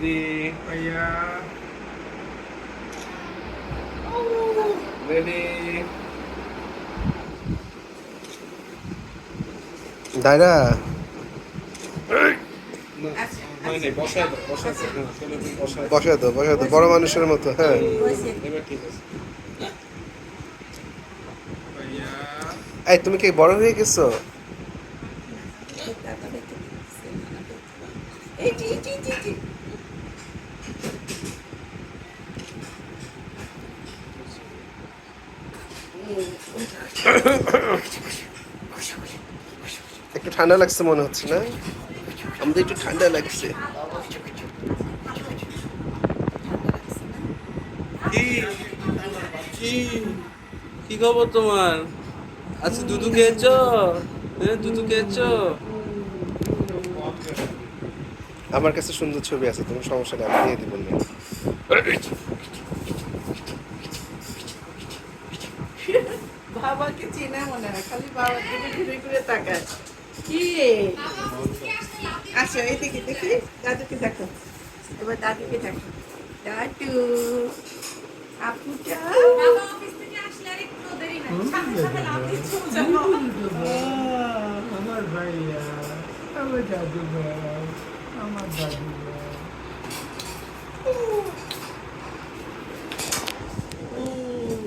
Ready ভাইয়া ready দায়রা বসায় তো বড় মানুষের মতো। হ্যাঁ, এবার ঠিক আছে। ভাইয়া এই তুমি কি বড় হয়ে গেছো? একটু ঠান্ডা লাগছে মনে হচ্ছে না? আমাদের একটু ঠান্ডা লাগছে। কি কি কি খবর তোমার? আচ্ছা দুধু খেয়েছো? হ্যাঁ দুধু খেয়েছো? আমার কাছে সুন্দর ছবি আছে, তোমার সমস্যা নেই, আমি দিয়ে দিব না। বাবাকে চেনা মনে হয়, খালি বাবার দিকে ঘুরে ঘুরে তাকায়। কি আচ্ছা এইদিকে দেখি, দাদুকে দেখো, এবার দাদুকে দেখো। দাদু আপুটা আমার ভাইয়া, আমার দাদু ভাই, আমার দাদু ভাই।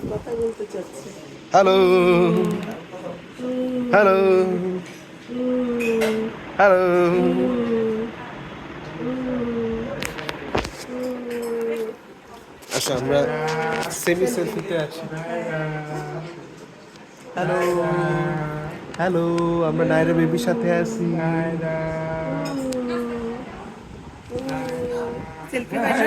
কথা বলতে চাচ্ছে। Hello hello hello. আচ্ছা আমরা সেমি সেলফিতে আছি। হ্যালো হ্যালো, আমরা নাইরা বেবির সাথে আছি। সেলফি ভাষা